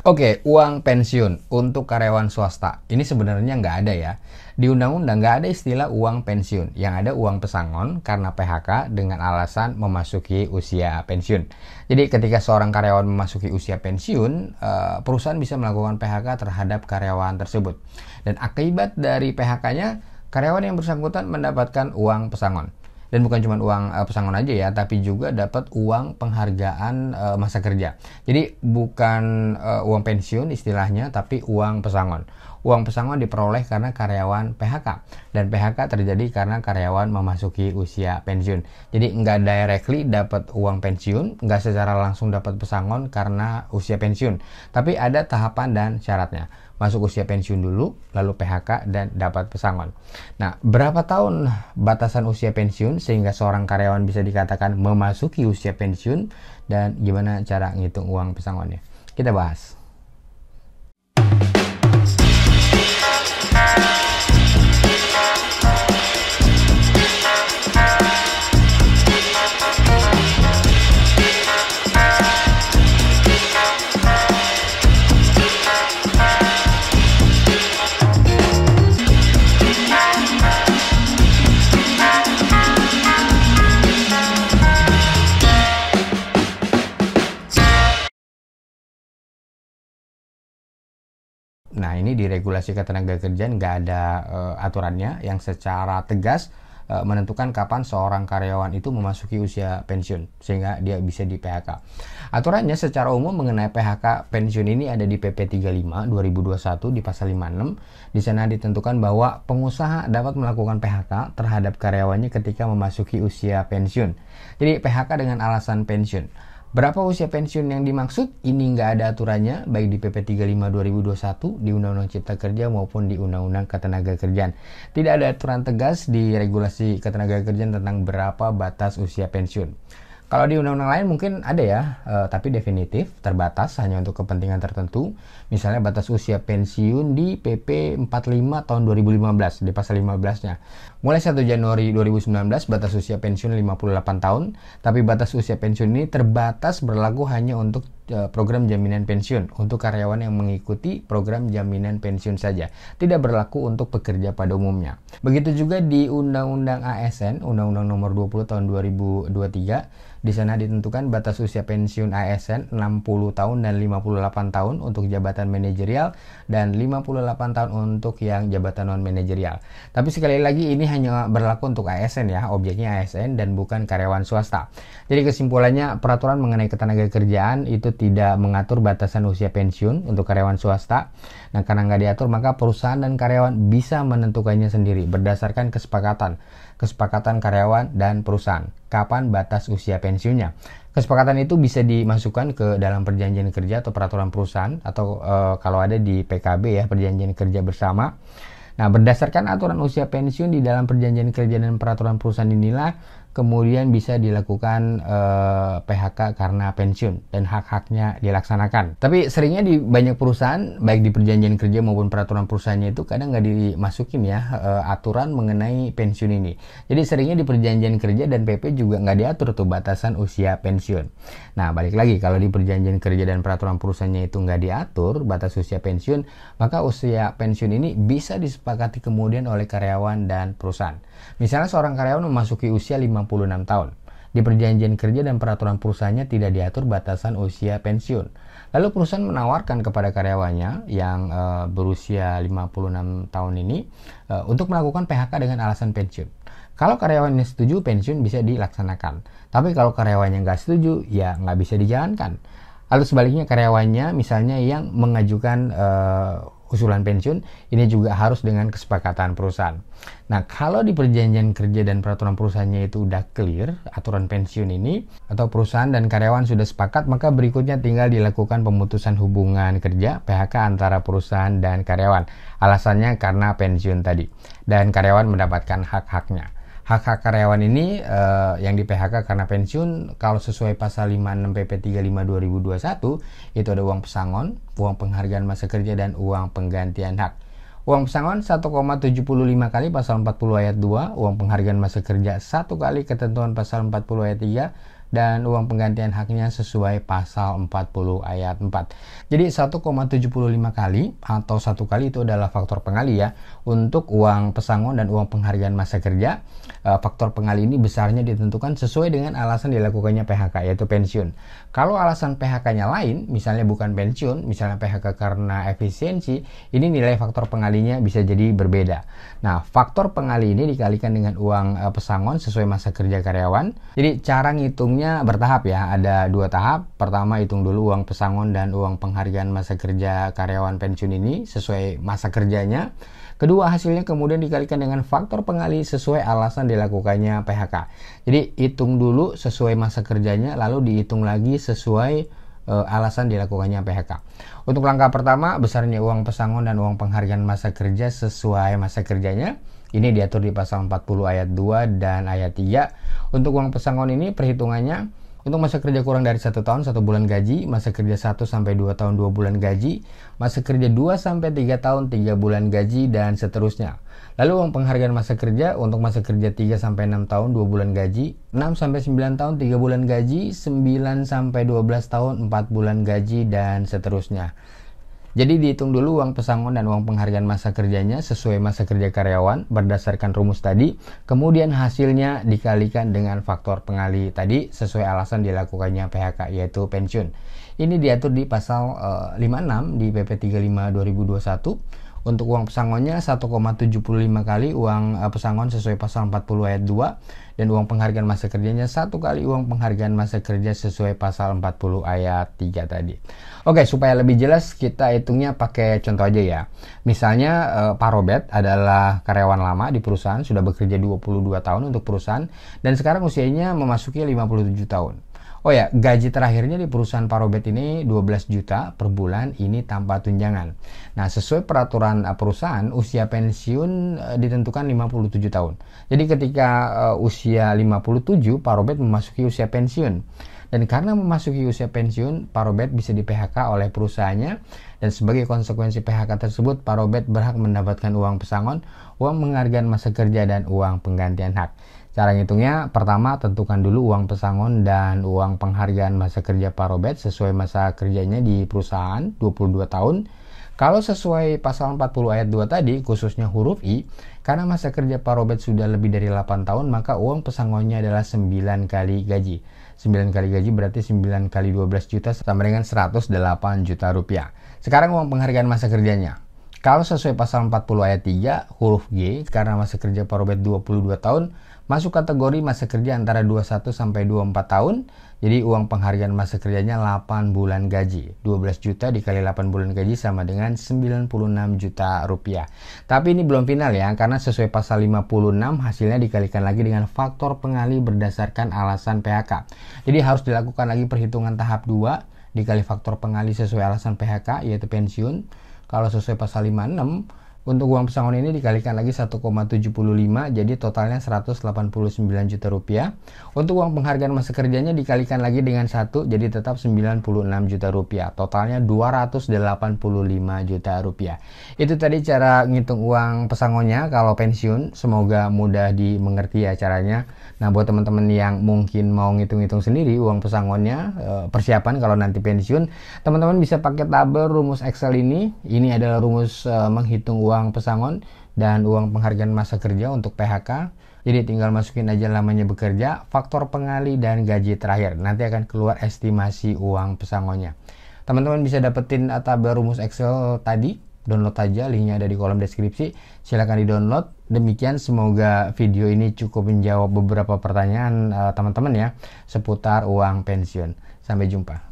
Oke, uang pensiun untuk karyawan swasta. Ini sebenarnya nggak ada ya. Di undang-undang nggak ada istilah uang pensiun. Yang ada uang pesangon karena PHK dengan alasan memasuki usia pensiun. Jadi ketika seorang karyawan memasuki usia pensiun, perusahaan bisa melakukan PHK terhadap karyawan tersebut. Dan akibat dari PHK-nya, karyawan yang bersangkutan mendapatkan uang pesangon. Dan bukan cuma uang pesangon aja ya, tapi juga dapat uang penghargaan masa kerja. Jadi bukan uang pensiun istilahnya, tapi uang pesangon. Uang pesangon diperoleh karena karyawan PHK, dan PHK terjadi karena karyawan memasuki usia pensiun. Jadi nggak directly dapat uang pensiun, nggak secara langsung dapat pesangon karena usia pensiun, tapi ada tahapan dan syaratnya. Masuk usia pensiun dulu, lalu PHK, dan dapat pesangon. Nah, berapa tahun batasan usia pensiun sehingga seorang karyawan bisa dikatakan memasuki usia pensiun, dan gimana cara ngitung uang pesangonnya? Kita bahas. Nah, ini di regulasi ketenagakerjaan nggak ada aturannya yang secara tegas menentukan kapan seorang karyawan itu memasuki usia pensiun sehingga dia bisa di PHK. Aturannya secara umum mengenai PHK pensiun ini ada di PP 35 2021 di pasal 56. Di sana ditentukan bahwa pengusaha dapat melakukan PHK terhadap karyawannya ketika memasuki usia pensiun. Jadi PHK dengan alasan pensiun. Berapa usia pensiun yang dimaksud? Ini nggak ada aturannya, baik di PP 35 2021, di Undang-Undang Cipta Kerja maupun di Undang-Undang Ketenagakerjaan. Tidak ada aturan tegas di regulasi ketenagakerjaan tentang berapa batas usia pensiun. Kalau di undang-undang lain mungkin ada ya, tapi definitif, terbatas, hanya untuk kepentingan tertentu. Misalnya batas usia pensiun di PP 45 tahun 2015, di pasal 15-nya. Mulai 1 Januari 2019, batas usia pensiun 58 tahun, tapi batas usia pensiun ini terbatas berlaku hanya untuk program jaminan pensiun, untuk karyawan yang mengikuti program jaminan pensiun saja. Tidak berlaku untuk pekerja pada umumnya. Begitu juga di Undang-Undang ASN, Undang-Undang Nomor 20 tahun 2023, di sana ditentukan batas usia pensiun ASN 60 tahun dan 58 tahun untuk jabatan manajerial dan 58 tahun untuk yang jabatan non-manajerial. Tapi sekali lagi ini hanya berlaku untuk ASN ya, objeknya ASN dan bukan karyawan swasta. Jadi kesimpulannya, peraturan mengenai ketenagakerjaan itu tidak mengatur batasan usia pensiun untuk karyawan swasta. Nah, karena nggak diatur, maka perusahaan dan karyawan bisa menentukannya sendiri berdasarkan kesepakatan karyawan dan perusahaan. Kapan batas usia pensiunnya? Kesepakatan itu bisa dimasukkan ke dalam perjanjian kerja atau peraturan perusahaan, atau kalau ada di PKB ya, perjanjian kerja bersama. Nah, berdasarkan aturan usia pensiun di dalam perjanjian kerja dan peraturan perusahaan inilah kemudian bisa dilakukan PHK karena pensiun dan hak-haknya dilaksanakan. Tapi seringnya di banyak perusahaan, baik di perjanjian kerja maupun peraturan perusahaannya itu kadang nggak dimasukin ya aturan mengenai pensiun ini. Jadi seringnya di perjanjian kerja dan PP juga nggak diatur tuh batasan usia pensiun. Nah, balik lagi, kalau di perjanjian kerja dan peraturan perusahaannya itu nggak diatur batas usia pensiun, maka usia pensiun ini bisa disepakati kemudian oleh karyawan dan perusahaan. Misalnya seorang karyawan memasuki usia 56 tahun. Di perjanjian kerja dan peraturan perusahaannya tidak diatur batasan usia pensiun. Lalu perusahaan menawarkan kepada karyawannya yang berusia 56 tahun ini untuk melakukan PHK dengan alasan pensiun. Kalau karyawannya setuju, pensiun bisa dilaksanakan. Tapi kalau karyawannya nggak setuju, ya nggak bisa dijalankan. Lalu sebaliknya, karyawannya misalnya yang mengajukan usulan pensiun, ini juga harus dengan kesepakatan perusahaan. Nah, kalau di perjanjian kerja dan peraturan perusahaannya itu udah clear aturan pensiun ini, atau perusahaan dan karyawan sudah sepakat, maka berikutnya tinggal dilakukan pemutusan hubungan kerja PHK antara perusahaan dan karyawan. Alasannya karena pensiun tadi, dan karyawan mendapatkan hak-haknya. Hak-hak karyawan ini yang di PHK karena pensiun, kalau sesuai pasal 56 PP 35 2021, itu ada uang pesangon, uang penghargaan masa kerja, dan uang penggantian hak. Uang pesangon 1,75 kali pasal 40 ayat 2, uang penghargaan masa kerja 1 kali ketentuan pasal 40 ayat 3, dan uang penggantian haknya sesuai pasal 40 ayat 4. Jadi 1,75 kali atau 1 kali itu adalah faktor pengali ya. Untuk uang pesangon dan uang penghargaan masa kerja, faktor pengali ini besarnya ditentukan sesuai dengan alasan dilakukannya PHK, yaitu pensiun. Kalau alasan PHK-nya lain, misalnya bukan pensiun, misalnya PHK karena efisiensi, ini nilai faktor pengalinya bisa jadi berbeda. Nah, faktor pengali ini dikalikan dengan uang pesangon sesuai masa kerja karyawan. Jadi cara ngitungnya bertahap ya, ada 2 tahap. Pertama, hitung dulu uang pesangon dan uang penghargaan masa kerja karyawan pensiun ini sesuai masa kerjanya. Kedua, hasilnya kemudian dikalikan dengan faktor pengali sesuai alasan dilakukannya PHK. Jadi hitung dulu sesuai masa kerjanya, lalu dihitung lagi sesuai alasan dilakukannya PHK. Untuk langkah pertama, besarnya uang pesangon dan uang penghargaan masa kerja sesuai masa kerjanya. Ini diatur di pasal 40 ayat 2 dan ayat 3. Untuk uang pesangon ini perhitungannya untuk masa kerja kurang dari 1 tahun 1 bulan gaji, masa kerja 1 sampai 2 tahun 2 bulan gaji, masa kerja 2 sampai 3 tahun 3 bulan gaji, dan seterusnya. Lalu uang penghargaan masa kerja untuk masa kerja 3 sampai 6 tahun 2 bulan gaji, 6 sampai 9 tahun 3 bulan gaji, 9 sampai 12 tahun 4 bulan gaji, dan seterusnya. Jadi dihitung dulu uang pesangon dan uang penghargaan masa kerjanya sesuai masa kerja karyawan berdasarkan rumus tadi. Kemudian hasilnya dikalikan dengan faktor pengali tadi sesuai alasan dilakukannya PHK, yaitu pensiun. Ini diatur di pasal 56 di PP 35 2021. Untuk uang pesangonnya 1,75 kali uang pesangon sesuai pasal 40 ayat 2, dan uang penghargaan masa kerjanya 1 kali uang penghargaan masa kerja sesuai pasal 40 ayat 3 tadi. Oke, supaya lebih jelas kita hitungnya pakai contoh aja ya. Misalnya Pak Robert adalah karyawan lama di perusahaan, sudah bekerja 22 tahun untuk perusahaan, dan sekarang usianya memasuki 57 tahun. Oh ya, gaji terakhirnya di perusahaan Pak Robert ini 12 juta per bulan, ini tanpa tunjangan. Nah, sesuai peraturan perusahaan, usia pensiun ditentukan 57 tahun. Jadi ketika usia 57, Pak Robert memasuki usia pensiun. Dan karena memasuki usia pensiun, Pak Robert bisa di PHK oleh perusahaannya. Dan sebagai konsekuensi PHK tersebut, Pak Robert berhak mendapatkan uang pesangon, uang penghargaan masa kerja, dan uang penggantian hak. Cara ngitungnya, pertama tentukan dulu uang pesangon dan uang penghargaan masa kerja Pak Robert sesuai masa kerjanya di perusahaan 22 tahun. Kalau sesuai pasal 40 ayat 2 tadi, khususnya huruf I, karena masa kerja Pak Robert sudah lebih dari 8 tahun, maka uang pesangonnya adalah 9 kali gaji. 9 kali gaji berarti 9 kali 12 juta sama dengan 108 juta rupiah. Sekarang uang penghargaan masa kerjanya. Kalau sesuai pasal 40 ayat 3, huruf G, karena masa kerja Pak Robert 22 tahun, masuk kategori masa kerja antara 21 sampai 24 tahun. Jadi uang penghargaan masa kerjanya 8 bulan gaji. 12 juta dikali 8 bulan gaji sama dengan 96 juta rupiah. Tapi ini belum final ya, karena sesuai pasal 56 hasilnya dikalikan lagi dengan faktor pengali berdasarkan alasan PHK. Jadi harus dilakukan lagi perhitungan tahap 2 dikali faktor pengali sesuai alasan PHK, yaitu pensiun. Kalau sesuai pasal 56, untuk uang pesangon ini dikalikan lagi 1,75, jadi totalnya 189 juta rupiah. Untuk uang penghargaan masa kerjanya dikalikan lagi dengan 1, jadi tetap 96 juta rupiah. Totalnya 285 juta rupiah. Itu tadi cara ngitung uang pesangonnya kalau pensiun. Semoga mudah dimengerti ya caranya. Nah, buat teman-teman yang mungkin mau ngitung-ngitung sendiri uang pesangonnya, persiapan kalau nanti pensiun, teman-teman bisa pakai tabel rumus Excel ini. Ini adalah rumus menghitung uang pesangon dan uang penghargaan masa kerja untuk PHK. Jadi tinggal masukin aja lamanya bekerja, faktor pengali, dan gaji terakhir. Nanti akan keluar estimasi uang pesangonnya. Teman-teman bisa dapetin tabel rumus Excel tadi. Download aja, linknya ada di kolom deskripsi. Silahkan di-download. Demikian, semoga video ini cukup menjawab beberapa pertanyaan teman-teman ya seputar uang pensiun. Sampai jumpa.